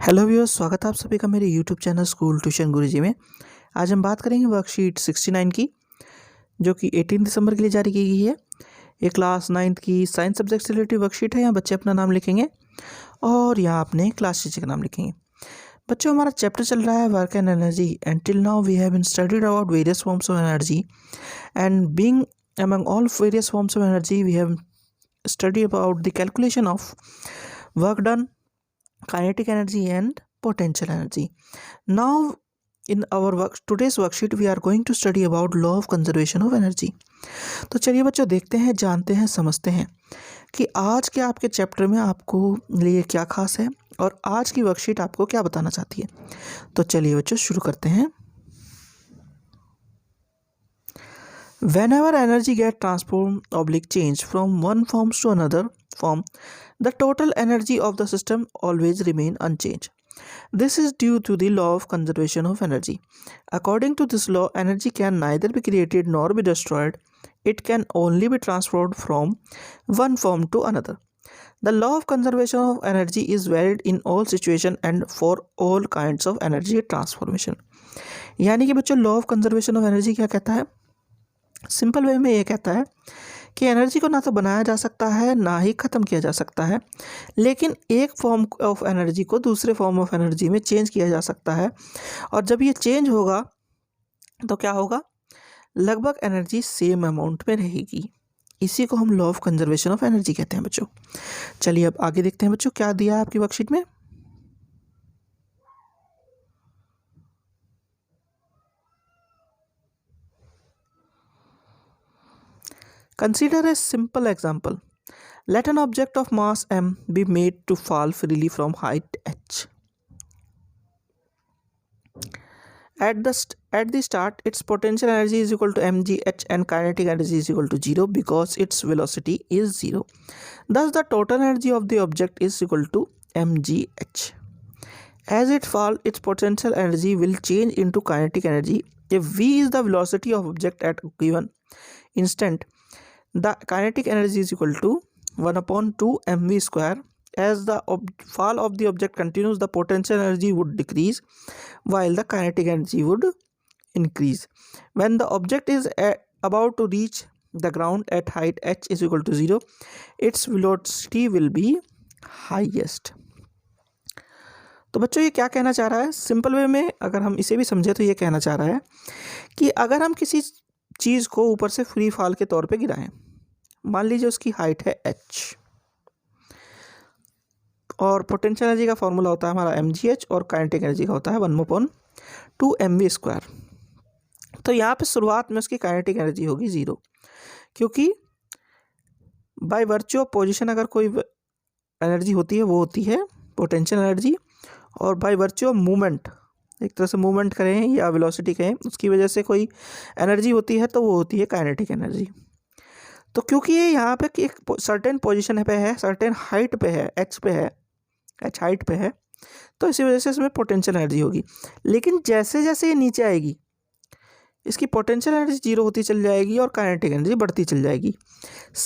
Hello viewers, स्वागत है आप सभी का मेरे यूट्यूब चैनल स्कूल ट्यूशन गुरुजी में। आज हम बात करेंगे वर्कशीट 69 की, जो कि 18 दिसंबर के लिए जारी की गई है। ये क्लास 9th की साइंस सब्जेक्ट से रिलेटेड वर्कशीट है। यहाँ बच्चे अपना नाम लिखेंगे और यहाँ अपने क्लास टीचर का नाम लिखेंगे। बच्चों, हमारा चैप्टर चल रहा है work and energy and till now we have been studied about various forms of energy and being among all various forms of energy we have studied about the calculation of work done, kinetic energy and potential energy. Now in our today's worksheet we are going to study about law of conservation of energy. तो चलिए बच्चों, देखते हैं, जानते हैं, समझते हैं कि आज के आपके चैप्टर में आपको लिए क्या खास है और आज की वर्कशीट आपको क्या बताना चाहती है। तो चलिए बच्चों, शुरू करते हैं। Whenever energy gets transformed changed from one form to another form, the total energy of the system always remain unchanged. This is due to the law of conservation of energy. According to this law, energy can neither be created nor be destroyed. It can only be transferred from one form to another. The law of conservation of energy is valid in all situations and for all kinds of energy transformation. यानी कि बच्चों, law of conservation of energy क्या कहता है? Simple way में ये कहता है कि एनर्जी को ना तो बनाया जा सकता है ना ही ख़त्म किया जा सकता है, लेकिन एक फॉर्म ऑफ एनर्जी को दूसरे फॉर्म ऑफ एनर्जी में चेंज किया जा सकता है। और जब ये चेंज होगा तो क्या होगा? लगभग एनर्जी सेम अमाउंट में रहेगी। इसी को हम law of conservation of energy कहते हैं बच्चों। चलिए अब आगे देखते हैं बच्चों, क्या दिया है आपकी वर्कशीट में। Consider a simple example. Let an object of mass m be made to fall freely from height h. At the start, its potential energy is equal to mgh and kinetic energy is equal to 0 because its velocity is 0. Thus, the total energy of the object is equal to mgh. As it falls, its potential energy will change into kinetic energy. If v is the velocity of object at a given instant, the kinetic energy is equal to 1 upon 2 mv square. As the fall of the object continues, the potential energy would decrease while the kinetic energy would increase. When the object is about to reach the ground at height h is equal to 0, its velocity will be highest. तो बच्चों, ये क्या कहना चाह रहा है? Simple way में अगर हम इसे भी समझे तो ये कहना चाह रहा है कि अगर हम किसी चीज़ को ऊपर से फ्री फॉल के तौर पे गिराएं, मान लीजिए उसकी हाइट है h और पोटेंशियल एनर्जी का फॉर्मूला होता है हमारा mgh और काइनेटिक एनर्जी का होता है 1/2 mv स्क्वायर। तो यहाँ पे शुरुआत में उसकी काइनेटिक एनर्जी होगी 0, क्योंकि बाय वर्च्यू ऑफ पोजीशन अगर कोई एनर्जी होती है वो होती है पोटेंशियल एनर्जी, और बाय वर्च्यू ऑफ मूवमेंट, एक तरह से मूवमेंट करें या वेलोसिटी कहें, उसकी वजह से कोई एनर्जी होती है तो वो होती है काइनेटिक एनर्जी। तो क्योंकि ये यहाँ पे एक सर्टेन पोजीशन पे है, सर्टेन हाइट पे है, एच पे है, एच हाइट पे है, तो इसी वजह से इसमें पोटेंशियल एनर्जी होगी। लेकिन जैसे जैसे ये नीचे आएगी, इसकी पोटेंशियल एनर्जी 0 होती चल जाएगी और काइनेटिक एनर्जी बढ़ती चल जाएगी।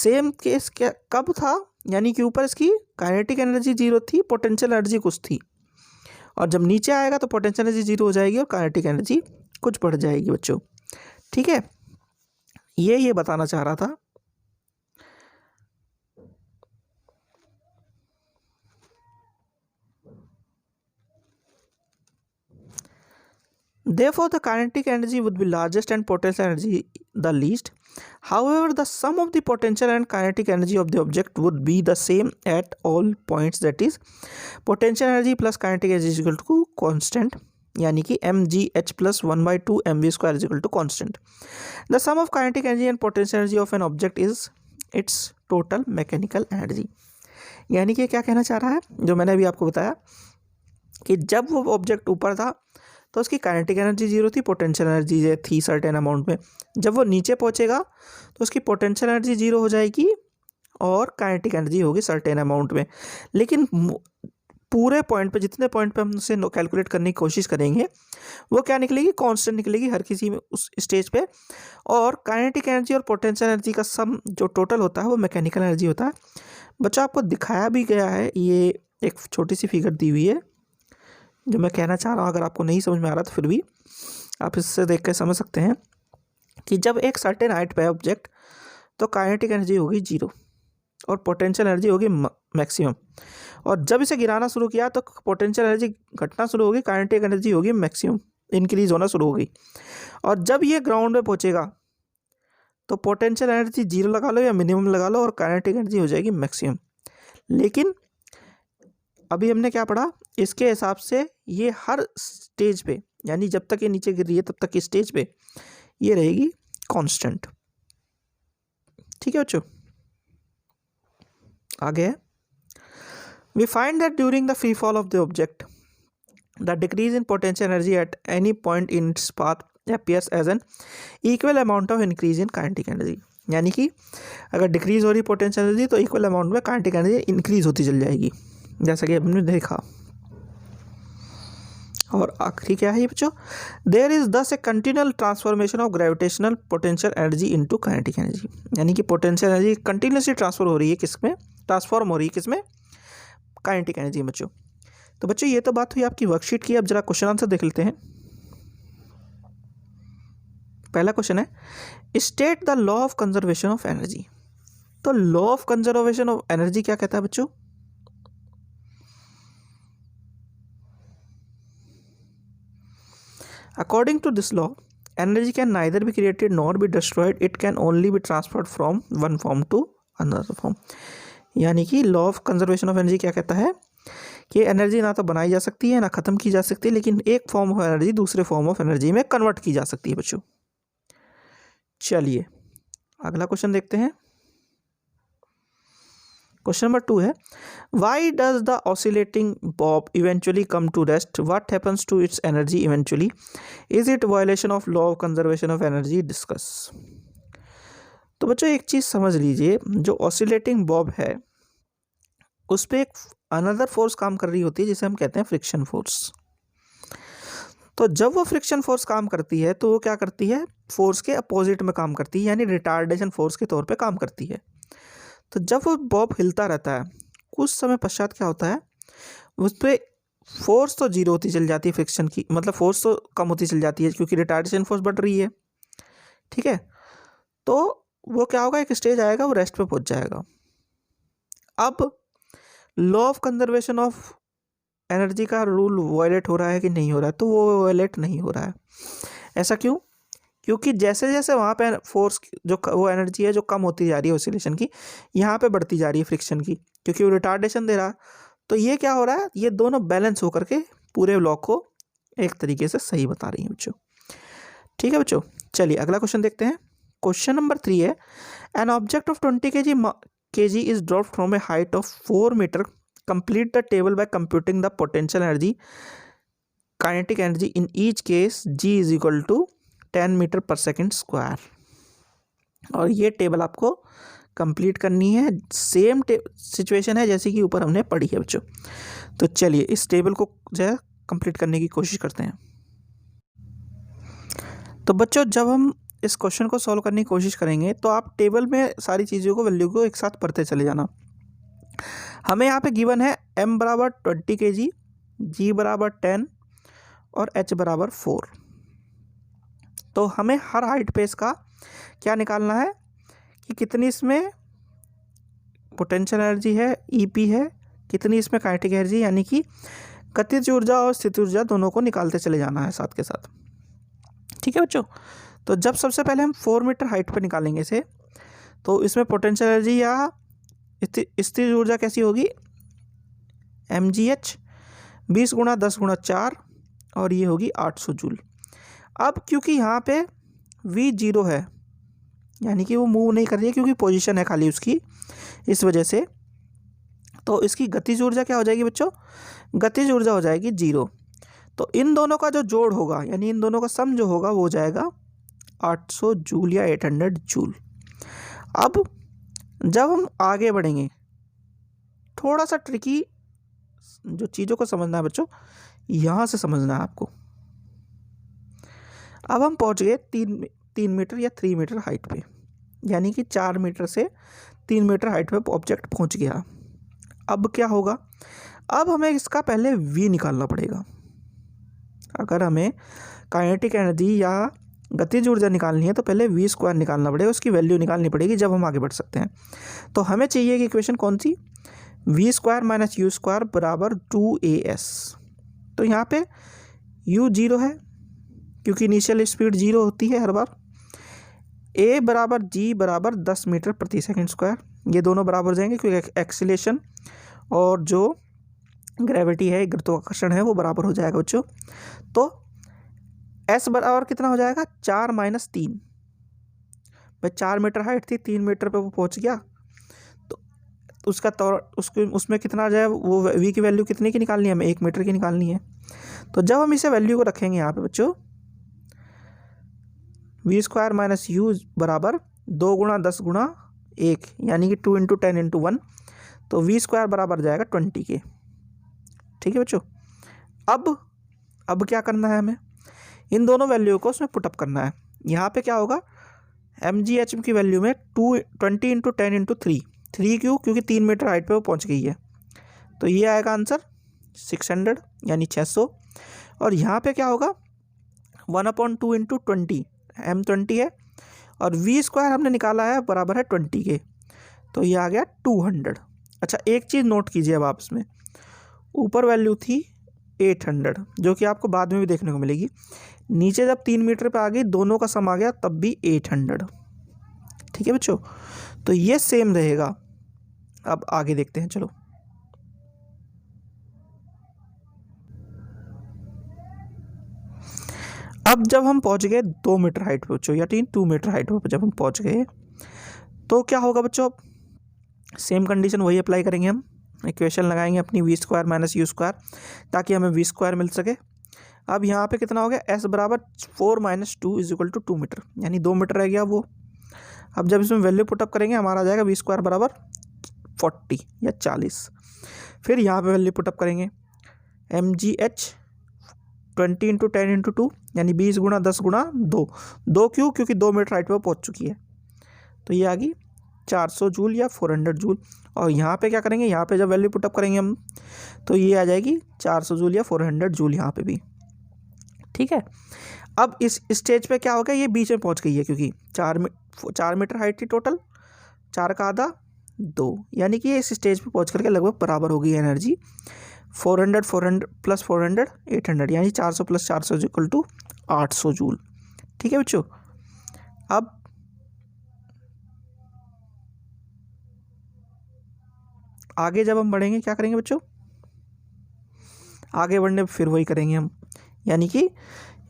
सेम केस क्या कब था? यानी कि ऊपर इसकी काइनेटिक एनर्जी 0 थी, पोटेंशियल एनर्जी कुछ थी, और जब नीचे आएगा तो पोटेंशियल एनर्जी 0 हो जाएगी और काइनेटिक एनर्जी कुछ बढ़ जाएगी बच्चों। ठीक है, ये बताना चाह रहा था। Therefore, the kinetic energy would be largest and potential energy the least. However, the sum of the potential and kinetic energy of the object would be the same at all points. That is, potential energy plus kinetic energy is equal to constant. यानी कि mgh plus 1/2 mv square is equal to constant. The sum of kinetic energy and potential energy of an object is its total mechanical energy. यानी कि क्या कहना चाह रहा है, जो मैंने अभी आपको बताया कि जब वो ऑब्जेक्ट ऊपर था तो उसकी काइनेटिक एनर्जी 0 थी, पोटेंशियल एनर्जी थी सर्टेन अमाउंट में। जब वो नीचे पहुंचेगा तो उसकी पोटेंशियल एनर्जी 0 हो जाएगी और काइनेटिक एनर्जी होगी सर्टेन अमाउंट में। लेकिन पूरे पॉइंट पे, जितने पॉइंट पे हम उसे कैलकुलेट करने की कोशिश करेंगे, वो क्या निकलेगी? कांस्टेंट निकलेगी हर किसी में उस स्टेज पे। और काइनेटिक एनर्जी और पोटेंशियल एनर्जी का सम जो टोटल होता है वो मैकेनिकल एनर्जी होता है। बच्चा आपको दिखाया भी गया है, ये एक छोटी सी फिगर दी हुई है, जो मैं कहना चाह रहा हूँ, अगर आपको नहीं समझ में आ रहा तो फिर भी आप इससे देख कर समझ सकते हैं कि जब एक सर्टेन हाइट पे है ऑब्जेक्ट तो काइनेटिक एनर्जी होगी 0 और पोटेंशियल एनर्जी होगी मैक्सिमम, और जब इसे गिराना शुरू किया तो पोटेंशियल एनर्जी घटना शुरू होगी, काइनेटिक एनर्जी होगी मैक्सिमम, इंक्रीज होना शुरू होगी। और जब ये ग्राउंड पे पहुंचेगा तो पोटेंशियल एनर्जी 0 लगा लो या मिनिमम लगा लो और काइनेटिक एनर्जी हो जाएगी मैक्सिमम। लेकिन अभी हमने क्या पढ़ा, इसके हिसाब से ये हर स्टेज पे, यानी जब तक ये नीचे गिर रही है तब तक की स्टेज पे ये रहेगी कांस्टेंट। ठीक है बच्चों, आगे है, we find that during the free fall of the object the decrease in potential energy at any point in its path appears as an equal amount of increase in kinetic energy। यानी कि अगर decrease हो रही potential energy तो equal amount में kinetic energy increase होती चल जाएगी, जैसा कि हमने देखा। और आखिरी क्या है ये बच्चों, there is this a continual transformation of gravitational potential energy into kinetic energy. यानी कि पोटेंशियल एनर्जी कंटिन्यूसली ट्रांसफर हो रही है, किसमें ट्रांसफॉर्म हो रही है, किसमें, काइनेटिक एनर्जी में बच्चों। तो बच्चों ये तो बात हुई आपकी वर्कशीट की। अब जरा क्वेश्चन आंसर देख लेते हैं। पहला क्वेश्चन है, state the law of conservation of energy. तो law of conservation of energy क्या कहता है बच्चों, according to this law energy can neither be created nor be destroyed, it can only be transferred from one form to another form. यानी कि law of conservation of energy क्या कहता है कि एनर्जी ना तो बनाई जा सकती है ना खत्म की जा सकती है, लेकिन एक फॉर्म ऑफ एनर्जी दूसरे फॉर्म ऑफ एनर्जी में कन्वर्ट की जा सकती है बच्चों। चलिए अगला क्वेश्चन देखते हैं। क्वेश्चन नंबर 2 है, why does the oscillating bob eventually come to rest, what happens to its energy eventually, is it violation of law of conservation of energy, discuss. तो बच्चों एक चीज समझ लीजिए, जो ऑसिलेटिंग बॉब है उस पर एक अनदर फोर्स काम कर रही होती है जिसे हम कहते हैं फ्रिक्शन फोर्स। तो जब वो फ्रिक्शन फोर्स काम करती है तो वो क्या करती है, फोर्स के अपोजिट में काम करती है, यानी रिटार्डेशन फोर्स के तौर पे काम करती है। तो जब वो बॉब हिलता रहता है कुछ समय पश्चात क्या होता है, उस पर फोर्स तो 0 होती चल जाती है, फ्रिक्शन की मतलब फोर्स तो कम होती चल जाती है क्योंकि रिटार्डेशन फोर्स बढ़ रही है। ठीक है, तो वो क्या होगा, एक स्टेज आएगा वो रेस्ट पे पहुंच जाएगा। अब law of conservation of energy का रूल वायलेट हो रहा है कि नहीं हो रहा है, तो वो वायलेट नहीं हो रहा है। ऐसा क्यों, क्योंकि जैसे जैसे वहाँ पे फोर्स जो वो एनर्जी है जो कम होती जा रही है ऑसिलेशन की, यहाँ पे बढ़ती जा रही है फ्रिक्शन की, क्योंकि वो रिटार्डेशन दे रहा है। तो ये क्या हो रहा है, ये दोनों बैलेंस होकर के पूरे ब्लॉक को एक तरीके से सही बता रही है बच्चों। ठीक है बच्चों, चलिए अगला क्वेश्चन देखते हैं। क्वेश्चन नंबर 3 है, an object of 20 kg is dropped from a height of 4 meter, complete the table by computing the potential energy, kinetic energy in each case, G is equal to 10 meter per second square. और ये table आपको complete करनी है, same situation है जैसे कि ऊपर हमने पढ़ी है बच्चों। तो चलिए इस टेबल को जो है कंप्लीट करने की कोशिश करते हैं। तो बच्चों जब हम इस क्वेश्चन को सॉल्व करने की कोशिश करेंगे तो आप टेबल में सारी चीज़ों को वैल्यू को एक साथ पढ़ते चले जाना। हमें यहाँ पे गिवन है m बराबर 20 kg, g बराबर 10 और h बराबर 4। तो हमें हर हाइट पे इसका क्या निकालना है कि कितनी इसमें पोटेंशियल एनर्जी है, EP है, कितनी इसमें काइनेटिक एनर्जी, यानी कि गतिज ऊर्जा और स्थितिज ऊर्जा दोनों को निकालते चले जाना है साथ के साथ। ठीक है बच्चों, तो जब सबसे पहले हम 4 मीटर हाइट पर निकालेंगे इसे, तो इसमें पोटेंशियल एनर्जी या स्थिर ऊर्जा कैसी होगी, mgh 20 × 10 × 4 और ये होगी 800 जूल। अब क्योंकि यहाँ पे v 0 है, यानी कि वो मूव नहीं कर रही है क्योंकि पोजीशन है खाली उसकी, इस वजह से तो इसकी गतिज ऊर्जा क्या हो जाएगी बच्चों, गतिज ऊर्जा हो जाएगी 0। तो इन दोनों का जो जोड़ होगा, यानी इन दोनों का सम जो होगा वो हो जाएगा 800 जूल या 800 जूल। अब जब हम आगे बढ़ेंगे, थोड़ा सा ट्रिकी जो चीज़ों को समझना है बच्चों, यहाँ से समझना है आपको। अब हम पहुँच गए 3 मीटर या 3 मीटर हाइट पे, यानी कि 4 मीटर से 3 मीटर हाइट पे ऑब्जेक्ट पहुँच गया। अब क्या होगा, अब हमें इसका पहले v निकालना पड़ेगा। अगर हमें काइनेटिक एनर्जी या गतिज ऊर्जा निकालनी है तो पहले वी स्क्वायर निकालना पड़ेगा, उसकी वैल्यू निकालनी पड़ेगी, जब हम आगे बढ़ सकते हैं। तो हमें चाहिए कि इक्वेशन कौन सी, v square minus you square बराबर 2as। तो यहाँ पे u 0 है क्योंकि इनिशियल स्पीड 0 होती है हर बार। a बराबर g बराबर 10 मीटर प्रति सेकंड स्क्वायर, ये दोनों बराबर हो जाएंगे क्योंकि एक्सीलेशन और जो ग्रेविटी है, गुरुत्वाकर्षण है, वो बराबर हो जाएगा बच्चों। तो s बराबर कितना हो जाएगा, 4 माइनस 3। भाई 4 मीटर हाइट थी, 3 मीटर पे वो पहुंच गया, तो उसका उसमें कितना आ जाए, वो v की वैल्यू कितने की निकालनी है हमें, 1 मीटर की निकालनी है। तो जब हम इसे वैल्यू को रखेंगे यहाँ पे बच्चों, वी स्क्वायर माइनस यू बराबर 2 गुणा 10 गुणा 1 यानी कि 2 इंटू 10 इंटू 1, तो वी स्क्वायर बराबर जाएगा 20 के। ठीक है बच्चों। अब क्या करना है, हमें इन दोनों वैल्यू को उसमें पुटअप करना है। यहाँ पे क्या होगा, MGH की वैल्यू में 20 इंटू 10 इंटू 3 क्यों, क्योंकि 3 मीटर हाइट पे वो पहुँच गई है। तो ये आएगा आंसर 600 यानी 600। और यहाँ पे क्या होगा, 1/2 इंटू 20, M 20 है और वी स्क्वायर हमने निकाला है बराबर है 20 के, तो ये आ गया 200। अच्छा एक चीज़ नोट कीजिए अब आप इसमें, ऊपर वैल्यू थी 800 जो कि आपको बाद में भी देखने को मिलेगी, नीचे जब 3 मीटर पे आ गई दोनों का सम आ गया तब भी 800। ठीक है बच्चों, तो ये सेम रहेगा। अब आगे देखते हैं, चलो अब जब हम पहुंच गए 2 मीटर हाइट पे बच्चों, या 2 मीटर हाइट पे जब हम पहुंच गए तो क्या होगा बच्चों, सेम कंडीशन वही अप्लाई करेंगे, हम इक्वेशन लगाएंगे अपनी V square minus you square ताकि हमें वी स्क्वायर मिल सके। अब यहाँ पे कितना हो गया, एस बराबर 4 माइनस 2 इज इक्वल टू 2 मीटर, यानी 2 मीटर रह गया वो। अब जब इसमें वैल्यू पुटअप करेंगे हमारा आ जाएगा वी स्क्वायर बराबर 40 या 40। फिर यहाँ पे वैल्यू पुटअप करेंगे, MGH 20 इंटू 10 इंटू 2 यानी 20 गुणा 10 गुणा 2 क्यों, क्योंकि 2 मीटर हाइट पर पहुँच चुकी है, तो ये आ गई 400 जूल या 400 जूल। और यहाँ पे क्या करेंगे, यहाँ पे जब वैल्यू पुटअप करेंगे हम तो ये आ जाएगी 400 जूल या 400 जूल यहाँ पे भी। ठीक है, अब इस स्टेज पे क्या हो गया, ये बीच में पहुँच गई है क्योंकि 4 मीटर हाइट थी टोटल, 4 का आधा 2, यानी कि ये इस स्टेज पे पहुँच करके लगभग बराबर हो गई एनर्जी। 400 प्लस 400 800 यानी 400 प्लस 400 इक्वल टू 800 जूल। ठीक है बच्चों, अब आगे जब हम बढ़ेंगे क्या करेंगे बच्चों, आगे बढ़ने फिर वही करेंगे हम, यानी कि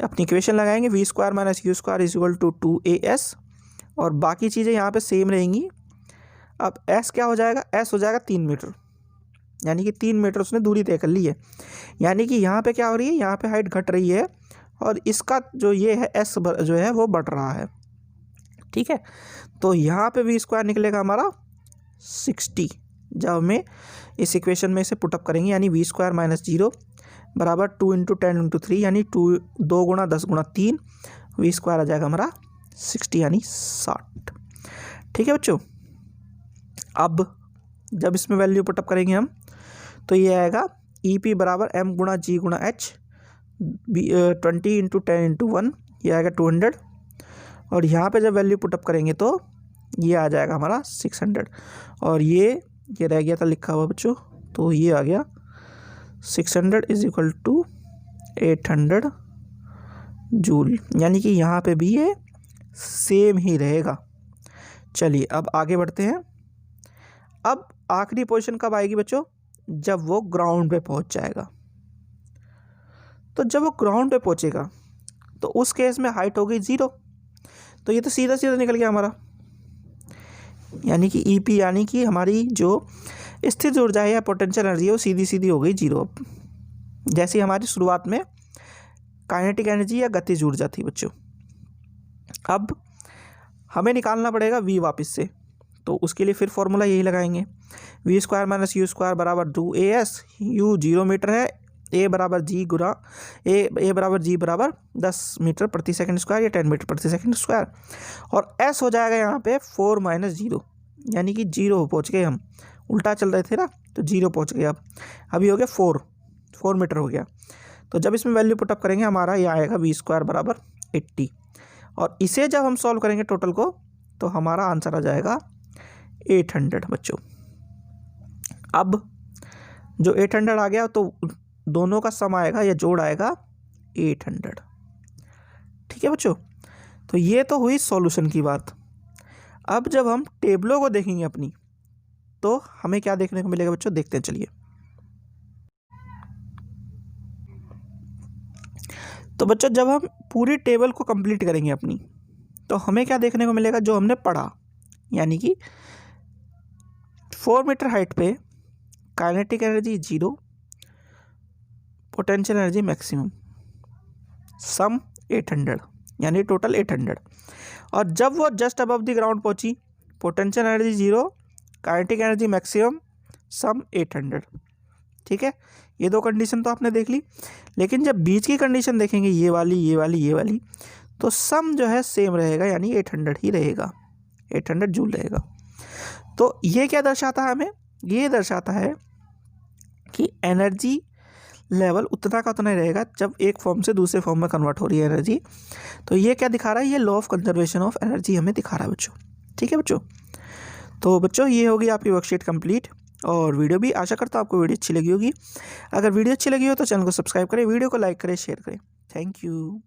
अपनी इक्वेशन लगाएंगे V square minus you square is equal to 2as और बाकी चीज़ें यहाँ पे सेम रहेंगी। अब s क्या हो जाएगा, s हो जाएगा 3 मीटर, यानी कि 3 मीटर उसने दूरी तय कर ली है, यानी कि यहाँ पे क्या हो रही है, यहाँ पे हाइट घट रही है और इसका जो ये है s जो है वो बढ़ रहा है। ठीक है, तो यहाँ पे वी स्क्वायर निकलेगा हमारा 60 जब हमें इस इक्वेशन में इसे पुटअप करेंगे, यानी वी स्क्वायर माइनस 0 बराबर 2 इंटू 10 इंटू 3 यानी 2 गुणा 10 गुणा 3, वी स्क्वायर आ जाएगा हमारा 60 यानी 60। ठीक है बच्चों, अब जब इसमें वैल्यू पुटअप करेंगे हम तो ये आएगा EP बराबर M गुणा G गुणा H 20 इंटू 10 इंटू 1, ये आएगा 200 और यहाँ पे जब वैल्यू पुटअप करेंगे तो ये आ जाएगा हमारा 600 और ये रह गया था लिखा हुआ बच्चों, तो ये आ गया 600 इज इक्वल टू 800 जूल, यानी कि यहाँ पे भी ये सेम ही रहेगा। चलिए अब आगे बढ़ते हैं। अब आखिरी पोजीशन कब आएगी बच्चों, जब वो ग्राउंड पे पहुँच जाएगा। तो जब वो ग्राउंड पे पहुँचेगा तो उस केस में हाइट हो गई 0, तो ये तो सीधा सीधा निकल गया हमारा, यानी कि EP यानी कि हमारी जो स्थिर ऊर्जा है या पोटेंशियल एनर्जी है वो सीधी सीधी हो गई 0। जैसी हमारी शुरुआत में काइनेटिक एनर्जी या गतिज ऊर्जा थी बच्चों। अब हमें निकालना पड़ेगा V वापस से, तो उसके लिए फिर फॉर्मूला यही लगाएंगे, V square minus you square बराबर 2as, u 0 मीटर है, a बराबर g गुना a बराबर g बराबर 10 मीटर प्रति सेकंड स्क्वायर या 10 मीटर प्रति सेकंड स्क्वायर, और s हो जाएगा यहाँ पे 4 माइनस 0 यानी कि 0 पहुँच गए हम, उल्टा चल रहे थे ना तो 0 पहुँच गए। अब अभी हो गया 4 मीटर हो गया, तो जब इसमें वैल्यू पुटअप करेंगे हमारा ये आएगा v² बराबर 80, और इसे जब हम सॉल्व करेंगे टोटल को तो हमारा आंसर आ जाएगा 800 बच्चों। अब जो 800 आ गया तो दोनों का सम आएगा या जोड़ आएगा 800। ठीक है बच्चों, तो ये तो हुई सॉल्यूशन की बात। अब जब हम टेबलों को देखेंगे अपनी तो हमें क्या देखने को मिलेगा बच्चों, देखते हैं चलिए। तो बच्चों जब हम पूरी टेबल को कंप्लीट करेंगे अपनी तो हमें क्या देखने को मिलेगा, जो हमने पढ़ा, यानी कि 4 मीटर हाइट पे kinetic energy 0, potential energy maximum, sum 800 यानी टोटल 800। और जब वो जस्ट अबव द ग्राउंड पहुंची, potential energy 0, kinetic energy maximum, sum 800। ठीक है, ये दो कंडीशन तो आपने देख ली, लेकिन जब बीच की कंडीशन देखेंगे ये वाली, तो सम जो है सेम रहेगा, यानी 800 ही रहेगा, 800 जूल रहेगा। तो ये क्या दर्शाता है हमें, ये दर्शाता है कि एनर्जी लेवल उतना का उतना ही रहेगा जब एक फॉर्म से दूसरे फॉर्म में कन्वर्ट हो रही है एनर्जी। तो ये क्या दिखा रहा है, ये law of conservation of energy हमें दिखा रहा है बच्चों। ठीक है बच्चों, तो बच्चों ये होगी आपकी वर्कशीट कंप्लीट, और वीडियो भी आशा करता हूँ आपको वीडियो अच्छी लगी होगी। अगर वीडियो अच्छी लगी हो तो चैनल को सब्सक्राइब करें, वीडियो को लाइक करें, शेयर करें। Thank you.